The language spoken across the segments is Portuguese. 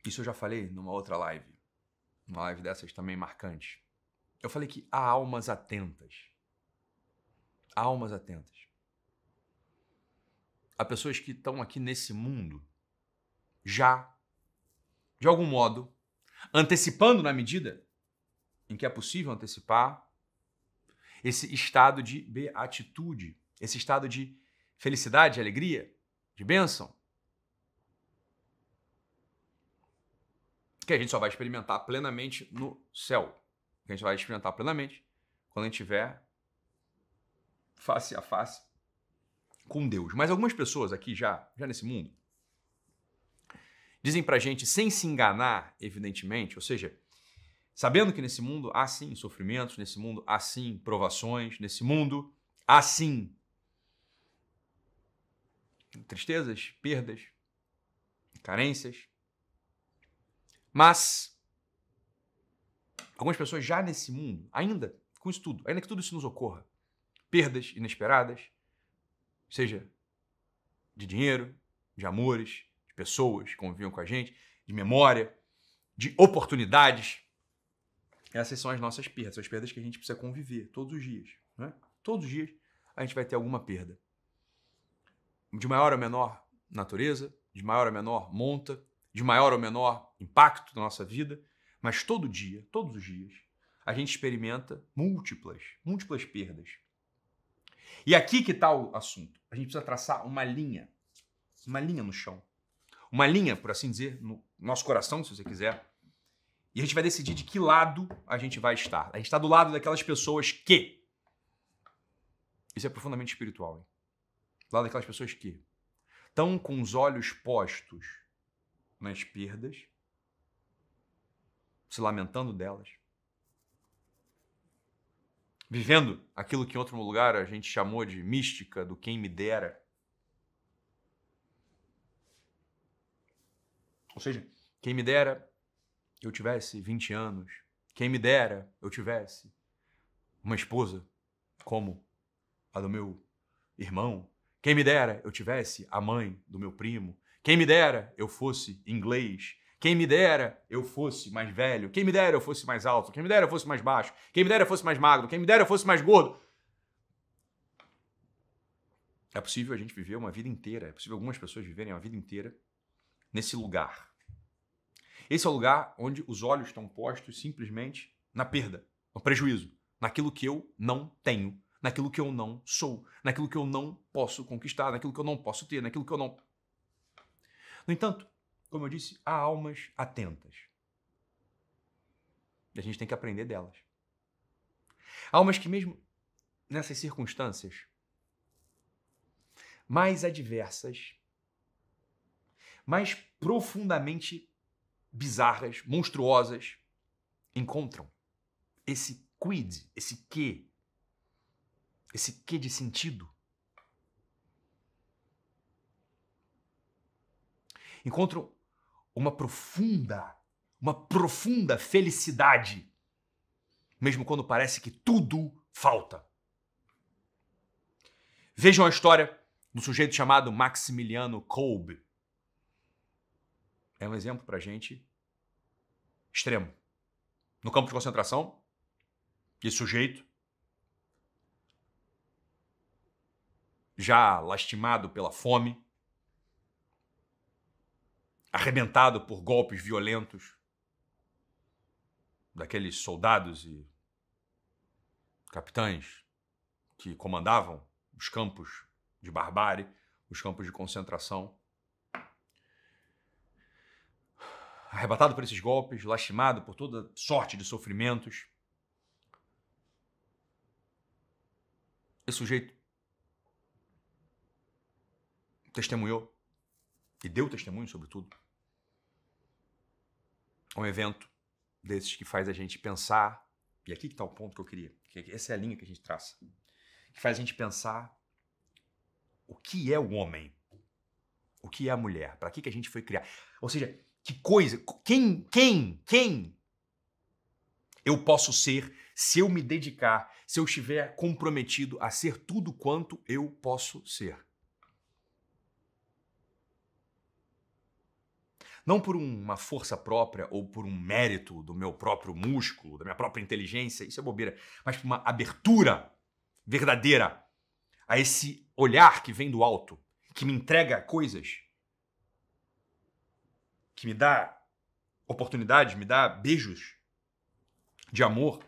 Isso eu já falei numa outra live. Uma live dessas também marcante. Eu falei que há almas atentas. Há almas atentas. Há pessoas que estão aqui nesse mundo já, de algum modo, antecipando na medida em que é possível antecipar esse estado de beatitude, esse estado de felicidade, de alegria, de bênção, que a gente só vai experimentar plenamente no céu. Que a gente vai experimentar plenamente quando a gente estiver face a face com Deus. Mas algumas pessoas aqui já nesse mundo dizem pra gente, sem se enganar, evidentemente, ou seja, sabendo que nesse mundo há sim sofrimentos, nesse mundo há sim provações, nesse mundo há sim tristezas, perdas, carências. Mas algumas pessoas já nesse mundo, ainda com isso tudo, ainda que tudo isso nos ocorra, perdas inesperadas, seja de dinheiro, de amores, de pessoas que conviviam com a gente, de memória, de oportunidades. Essas são as nossas perdas, são as perdas que a gente precisa conviver todos os dias. Né? Todos os dias a gente vai ter alguma perda. De maior ou menor natureza, de maior ou menor monta, de maior ou menor impacto na nossa vida, mas todo dia, todos os dias, a gente experimenta múltiplas perdas. E aqui que está o assunto. A gente precisa traçar uma linha no chão. Uma linha, por assim dizer, no nosso coração, se você quiser. E a gente vai decidir de que lado a gente vai estar. A gente está do lado daquelas pessoas que... Isso é profundamente espiritual, hein? Do lado daquelas pessoas que estão com os olhos postos nas perdas, se lamentando delas, vivendo aquilo que em outro lugar a gente chamou de mística, do quem me dera. Ou seja, quem me dera eu tivesse 20 anos, quem me dera eu tivesse uma esposa como a do meu irmão, quem me dera eu tivesse a mãe do meu primo, quem me dera eu fosse inglês, quem me dera eu fosse mais velho, quem me dera eu fosse mais alto, quem me dera eu fosse mais baixo, quem me dera eu fosse mais magro, quem me dera eu fosse mais gordo. É possível a gente viver uma vida inteira, é possível algumas pessoas viverem uma vida inteira nesse lugar. Esse é o lugar onde os olhos estão postos simplesmente na perda, no prejuízo, naquilo que eu não tenho, naquilo que eu não sou, naquilo que eu não posso conquistar, naquilo que eu não posso ter, naquilo que eu não... No entanto, como eu disse, há almas atentas. E a gente tem que aprender delas. Almas que mesmo nessas circunstâncias mais adversas, mais profundamente bizarras, monstruosas, encontram esse quid, esse quê de sentido. Encontram uma profunda felicidade, mesmo quando parece que tudo falta. Vejam a história do sujeito chamado Maximiliano Kolbe. É um exemplo pra gente extremo. No campo de concentração, esse sujeito, já lastimado pela fome, arrebentado por golpes violentos daqueles soldados e capitães que comandavam os campos de barbárie, os campos de concentração. Arrebatado por esses golpes, lastimado por toda sorte de sofrimentos. Esse sujeito testemunhou e deu testemunho, sobretudo, um evento desses que faz a gente pensar, e aqui que está o ponto que eu queria, que essa é a linha que a gente traça, que faz a gente pensar o que é o homem, o que é a mulher, para que a gente foi criar. Ou seja, que coisa, quem eu posso ser se eu me dedicar, se eu estiver comprometido a ser tudo quanto eu posso ser. Não por uma força própria ou por um mérito do meu próprio músculo, da minha própria inteligência, isso é bobeira, mas por uma abertura verdadeira a esse olhar que vem do alto, que me entrega coisas, que me dá oportunidades, me dá beijos de amor.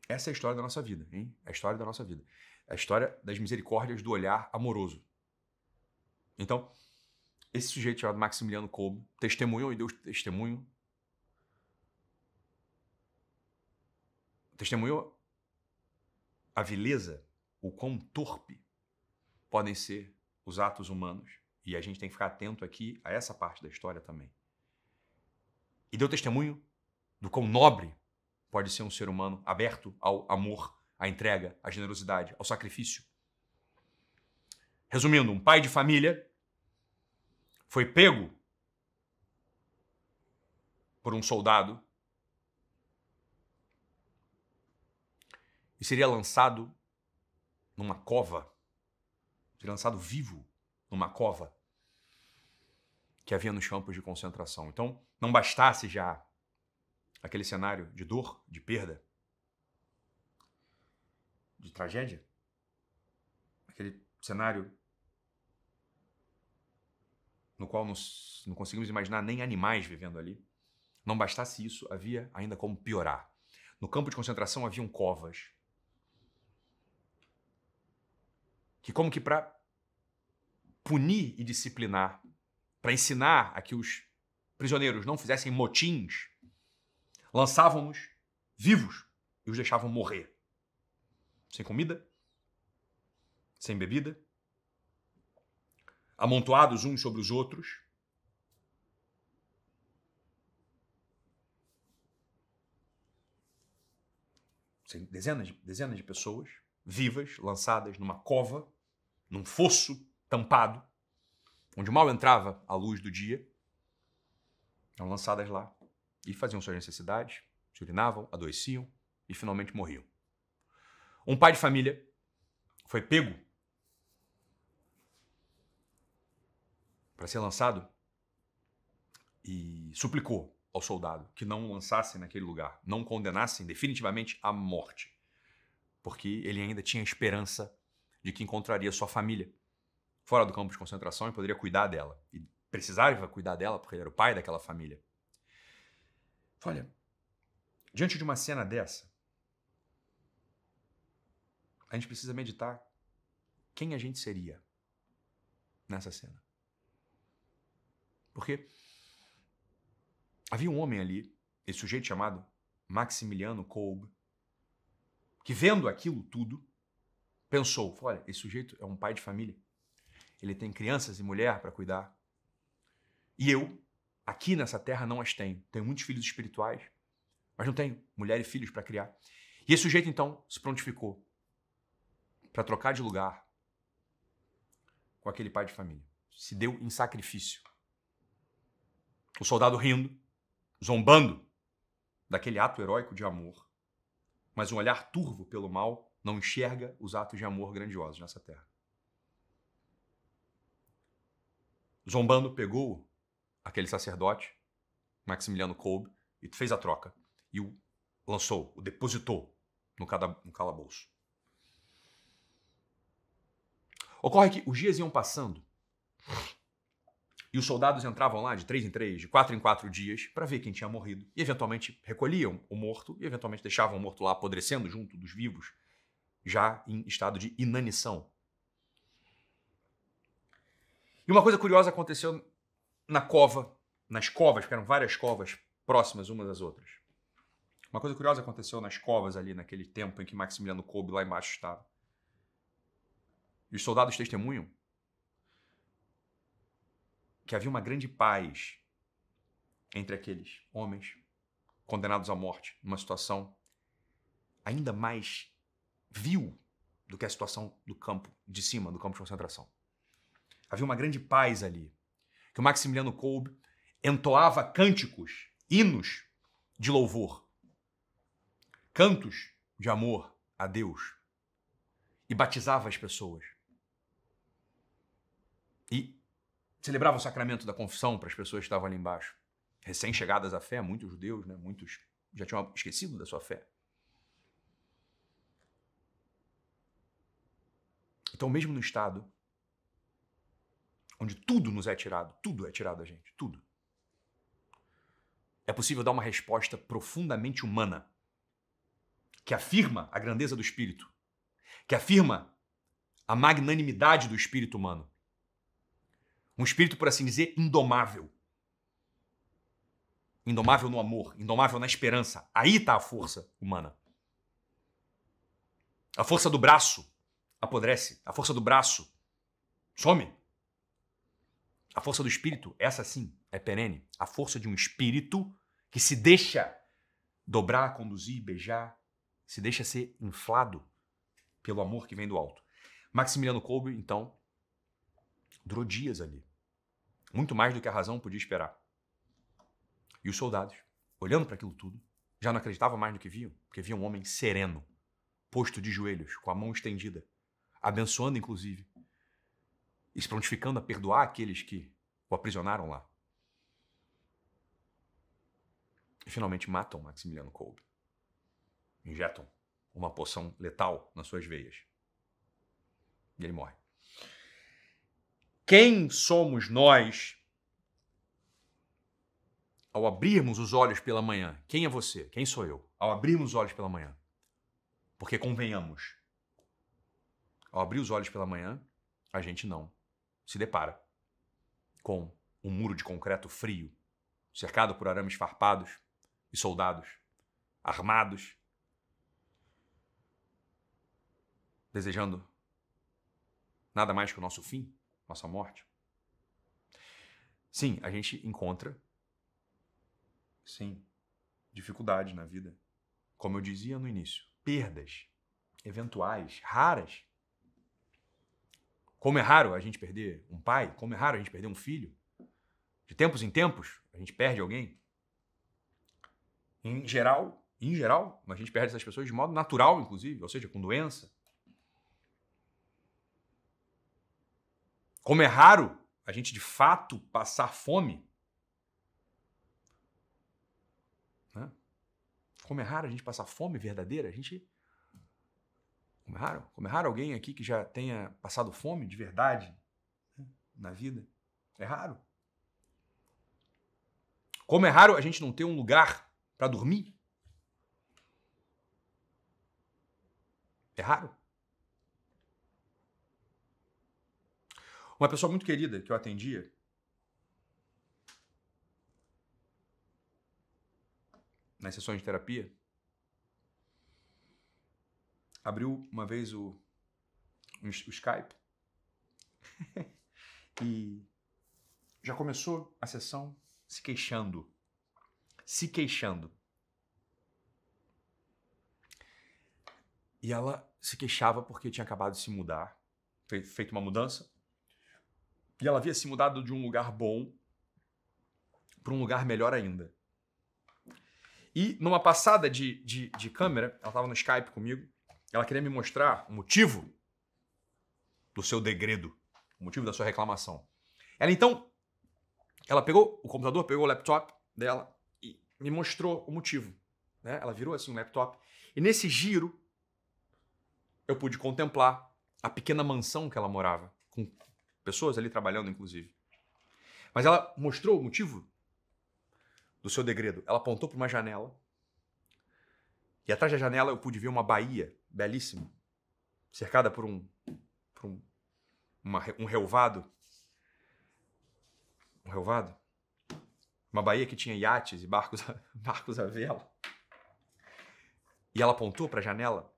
Essa é a história da nossa vida, hein? É a história da nossa vida. É a história das misericórdias do olhar amoroso. Então, esse sujeito chamado Maximiliano Kolbe testemunhou e deu testemunho. Testemunhou a vileza, o quão torpe podem ser os atos humanos. E a gente tem que ficar atento aqui a essa parte da história também. E deu testemunho do quão nobre pode ser um ser humano aberto ao amor, à entrega, à generosidade, ao sacrifício. Resumindo, um pai de família foi pego por um soldado e seria lançado numa cova, seria lançado vivo numa cova que havia nos campos de concentração. Então, não bastasse já aquele cenário de dor, de perda, de tragédia, aquele cenário no qual não conseguimos imaginar nem animais vivendo ali. Não bastasse isso, havia ainda como piorar. No campo de concentração haviam covas que, como que para punir e disciplinar, para ensinar a que os prisioneiros não fizessem motins, lançavam-nos vivos e os deixavam morrer. Sem comida, sem bebida, amontoados uns sobre os outros. Dezenas de pessoas vivas, lançadas numa cova, num fosso tampado, onde mal entrava a luz do dia. Eram lançadas lá e faziam suas necessidades, se urinavam, adoeciam e finalmente morriam. Um pai de família foi pego para ser lançado e suplicou ao soldado que não o lançassem naquele lugar, não o condenassem definitivamente à morte, porque ele ainda tinha esperança de que encontraria sua família fora do campo de concentração e poderia cuidar dela. E precisava cuidar dela porque ele era o pai daquela família. Olha, diante de uma cena dessa, a gente precisa meditar quem a gente seria nessa cena. Porque havia um homem ali, esse sujeito chamado Maximiliano Kolbe, que vendo aquilo tudo, pensou, olha, esse sujeito é um pai de família. Ele tem crianças e mulher para cuidar. E eu, aqui nessa terra, não as tenho. Tenho muitos filhos espirituais, mas não tenho mulher e filhos para criar. E esse sujeito, então, se prontificou para trocar de lugar com aquele pai de família. Se deu em sacrifício. O soldado rindo, zombando daquele ato heróico de amor, mas um olhar turvo pelo mal não enxerga os atos de amor grandiosos nessa terra. Zombando, pegou aquele sacerdote, Maximiliano Kolbe, e fez a troca. E o lançou, o depositou no calabouço. Ocorre que os dias iam passando e os soldados entravam lá de 3 em 3, de 4 em 4 dias para ver quem tinha morrido. E eventualmente recolhiam o morto e eventualmente deixavam o morto lá apodrecendo junto dos vivos, já em estado de inanição. E uma coisa curiosa aconteceu na cova, nas covas, porque eram várias covas próximas umas das outras. Uma coisa curiosa aconteceu nas covas ali naquele tempo em que Maximiliano Kolbe lá embaixo estava. E os soldados testemunham que havia uma grande paz entre aqueles homens condenados à morte, numa situação ainda mais vil do que a situação do campo de cima, do campo de concentração. Havia uma grande paz ali, que o Maximiliano Kolbe entoava cânticos, hinos de louvor, cantos de amor a Deus e batizava as pessoas. E celebrava o sacramento da confissão para as pessoas que estavam ali embaixo. Recém-chegadas à fé, muitos judeus, né? Muitos já tinham esquecido da sua fé. Então, mesmo no estado onde tudo nos é tirado da gente, tudo, é possível dar uma resposta profundamente humana, que afirma a grandeza do espírito, que afirma a magnanimidade do espírito humano. Um espírito, por assim dizer, indomável. Indomável no amor, indomável na esperança. Aí está a força humana. A força do braço apodrece. A força do braço some. A força do espírito, essa sim, é perene. A força de um espírito que se deixa dobrar, conduzir, beijar, se deixa ser inflado pelo amor que vem do alto. Maximiliano Kolbe, então, durou dias ali. Muito mais do que a razão podia esperar. E os soldados, olhando para aquilo tudo, já não acreditavam mais no que viam, porque viam um homem sereno, posto de joelhos, com a mão estendida, abençoando, inclusive, e se prontificando a perdoar aqueles que o aprisionaram lá. E finalmente matam Maximiliano Kolbe. Injetam uma poção letal nas suas veias. E ele morre. Quem somos nós ao abrirmos os olhos pela manhã? Quem é você? Quem sou eu? Ao abrirmos os olhos pela manhã. Porque convenhamos, ao abrir os olhos pela manhã, a gente não se depara com um muro de concreto frio, cercado por arames farpados e soldados armados, desejando nada mais que o nosso fim, nossa morte. Sim, a gente encontra, sim, dificuldades na vida. Como eu dizia no início, perdas eventuais, raras. Como é raro a gente perder um pai, como é raro a gente perder um filho. De tempos em tempos, a gente perde alguém. Em geral, a gente perde essas pessoas de modo natural, inclusive, ou seja, com doença. Como é raro a gente, de fato, passar fome. Né? Como é raro a gente passar fome verdadeira. Como é raro alguém aqui que já tenha passado fome de verdade, né, na vida. É raro. Como é raro a gente não ter um lugar para dormir. É raro. Uma pessoa muito querida que eu atendia, nas sessões de terapia, abriu uma vez o Skype e já começou a sessão se queixando. E ela se queixava porque tinha acabado de se mudar, feito uma mudança, e ela havia se mudado de um lugar bom para um lugar melhor ainda. E numa passada de câmera, ela estava no Skype comigo, ela queria me mostrar o motivo do seu degredo, o motivo da sua reclamação. Ela pegou o computador, pegou o laptop dela e me mostrou o motivo. Né? Ela virou assim um laptop. E nesse giro, eu pude contemplar a pequena mansão que ela morava, com pessoas ali trabalhando, inclusive. Mas ela mostrou o motivo do seu degredo. Ela apontou para uma janela. E atrás da janela eu pude ver uma baía belíssima, cercada por um relvado. Um relvado? Uma baía que tinha iates e barcos à vela. E ela apontou para a janela.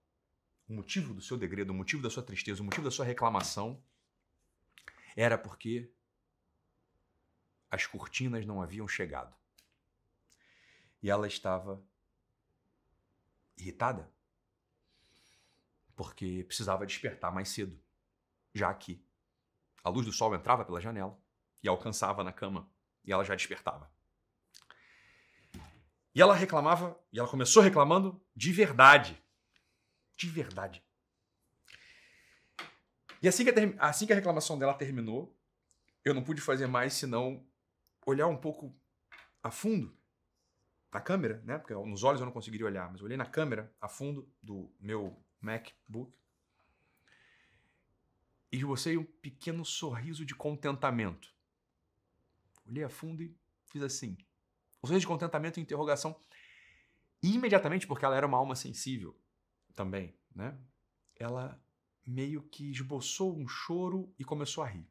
O motivo do seu degredo, o motivo da sua tristeza, o motivo da sua reclamação era porque as cortinas não haviam chegado. E ela estava irritada porque precisava despertar mais cedo, já que a luz do sol entrava pela janela e alcançava na cama e ela já despertava. E ela reclamava, e ela começou reclamando de verdade. De verdade. E assim que a reclamação dela terminou, eu não pude fazer mais senão olhar um pouco a fundo na câmera, né? Porque nos olhos eu não conseguiria olhar, mas eu olhei na câmera a fundo do meu MacBook e esbocei um pequeno sorriso de contentamento. Olhei a fundo e fiz assim. Um sorriso de contentamento e interrogação. E imediatamente, porque ela era uma alma sensível também, né? Ela meio que esboçou um choro e começou a rir.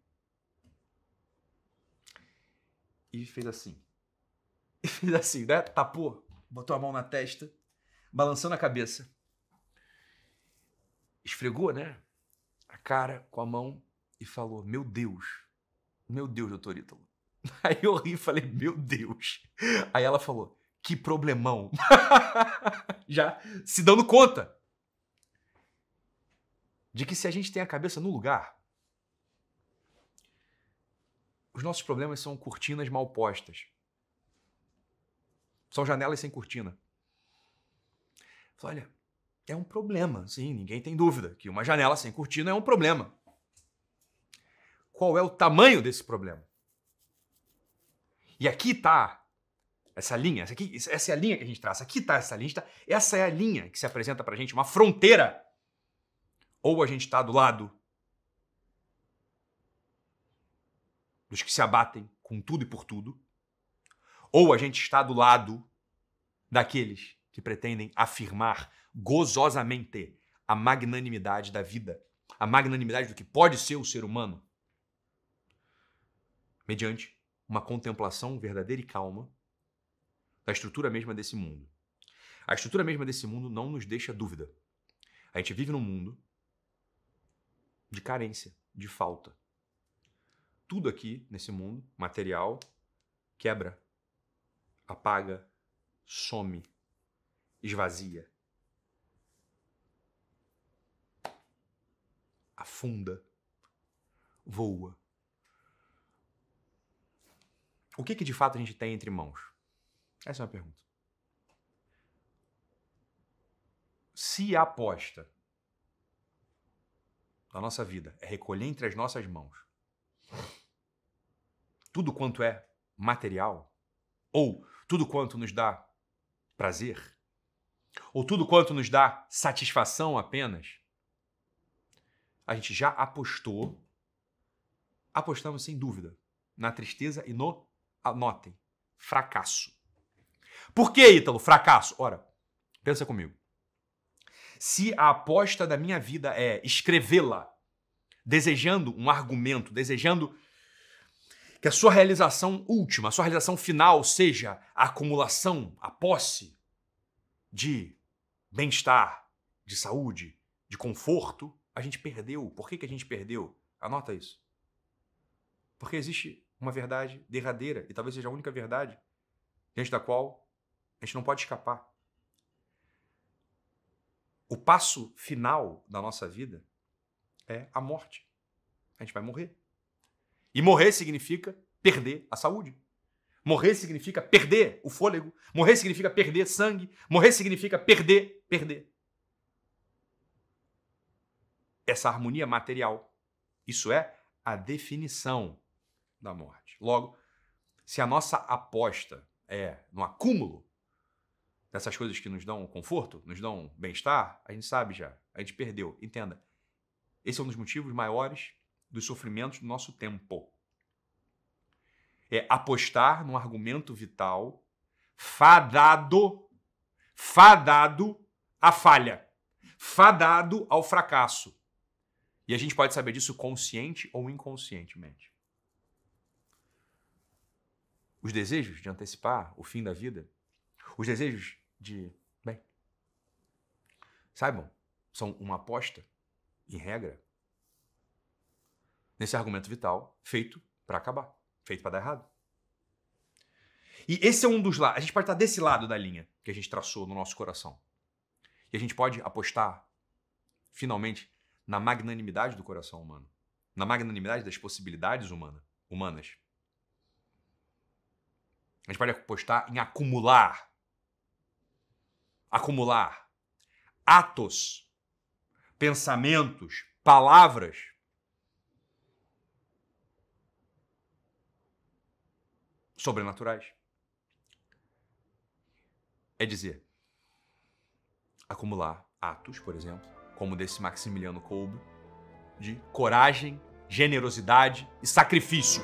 E fez assim. E fez assim, né? Tapou, botou a mão na testa, balançando a cabeça. Esfregou, né? A cara com a mão e falou, meu Deus, doutor Ítalo. Aí eu ri e falei, meu Deus. Aí ela falou, que problemão. Já se dando conta de que se a gente tem a cabeça no lugar, os nossos problemas são cortinas mal postas. São janelas sem cortina. Olha, é um problema, sim, ninguém tem dúvida que uma janela sem cortina é um problema. Qual é o tamanho desse problema? E aqui está essa linha, essa é a linha que a gente traça. Aqui está essa linha, essa é a linha que se apresenta para a gente, uma fronteira. Ou a gente está do lado dos que se abatem com tudo e por tudo, ou a gente está do lado daqueles que pretendem afirmar gozosamente a magnanimidade da vida, a magnanimidade do que pode ser o ser humano, mediante uma contemplação verdadeira e calma da estrutura mesma desse mundo. A estrutura mesma desse mundo não nos deixa dúvida. A gente vive num mundo de carência, de falta. Tudo aqui nesse mundo material quebra, apaga, some, esvazia, afunda, voa. O que de fato a gente tem entre mãos? Essa é uma pergunta. Se a aposta da nossa vida é recolher entre as nossas mãos tudo quanto é material, ou tudo quanto nos dá prazer, ou tudo quanto nos dá satisfação apenas, a gente já apostamos sem dúvida na tristeza e no, anotem, fracasso. Por que, Ítalo, fracasso? Ora, pensa comigo. Se a aposta da minha vida é escrevê-la, desejando um argumento, desejando que a sua realização última, a sua realização final seja a acumulação, a posse de bem-estar, de saúde, de conforto, a gente perdeu. Por que a gente perdeu? Anota isso. Porque existe uma verdade derradeira, e talvez seja a única verdade, diante da qual a gente não pode escapar. O passo final da nossa vida é a morte. A gente vai morrer. E morrer significa perder a saúde. Morrer significa perder o fôlego. Morrer significa perder sangue. Morrer significa perder. Essa harmonia material. Isso é a definição da morte. Logo, se a nossa aposta é no acúmulo dessas coisas que nos dão conforto, nos dão bem-estar, a gente sabe já, a gente perdeu. Entenda, esse é um dos motivos maiores dos sofrimentos do nosso tempo. É apostar num argumento vital fadado à falha, fadado ao fracasso. E a gente pode saber disso consciente ou inconscientemente. Os desejos de antecipar o fim da vida, os desejos de, bem, saibam, são uma aposta, em regra, nesse argumento vital feito para acabar, feito para dar errado. E esse é um dos lados. A gente pode estar desse lado da linha que a gente traçou no nosso coração. E a gente pode apostar, finalmente, na magnanimidade do coração humano, na magnanimidade das possibilidades humanas. A gente pode apostar em acumular atos, pensamentos, palavras sobrenaturais. É dizer, acumular atos, por exemplo, como desse Maximiliano Kolbe, de coragem, generosidade e sacrifício.